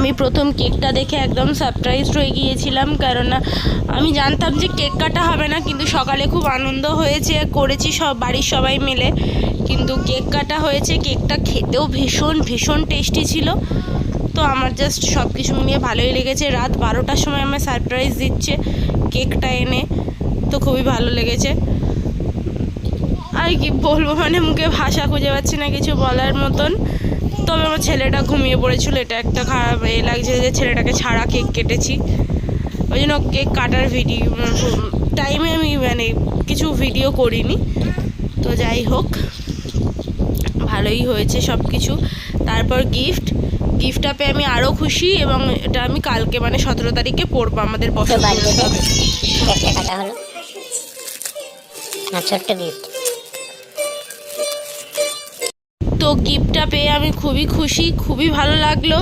আমি প্রথম কেকটা দেখে একদম সারপ্রাইজড হয়ে গিয়েছিলাম, কারণ আমি জানতাম যে কেক কাটা হবে না, কিন্তু সকালে খুব আনন্দ হয়েছে, করেছি সব বাড়ির সবাই মিলে, কিন্তু কেক কাটা হয়েছে। কেকটা খেতেও ভীষণ ভীষণ টেস্টি ছিল। তো আমার জাস্ট সব কিছু নিয়ে ভালোই লেগেছে। রাত 12টার সময় আমার সারপ্রাইজ দিচ্ছে কেকটা এনে, তো খুবই ভালো লেগেছে। আর কি বলবো, মানে মুখে ভাষা খুঁজে পাচ্ছি না কিছু বলার মতন। তবে আমার ছেলেটা ঘুমিয়ে পড়েছিল, এটা একটা খারাপ লাগছে যে ছেলেটাকে ছাড়া কেক কেটেছি। ওই জন্য কেক কাটার টাইমে আমি মানে কিছু ভিডিও করিনি। তো যাই হোক, ভালোই হয়েছে সব কিছু। তারপর গিফটটা পেয়ে আমি আরও খুশি, এবং এটা আমি কালকে মানে 17 তারিখে পড়বো আমাদের বছর কেকটা কাটা হলো, ছোট্ট গিফট। তো গিফটটা পেয়ে আমি খুবই খুশি, খুবই ভালো লাগলো।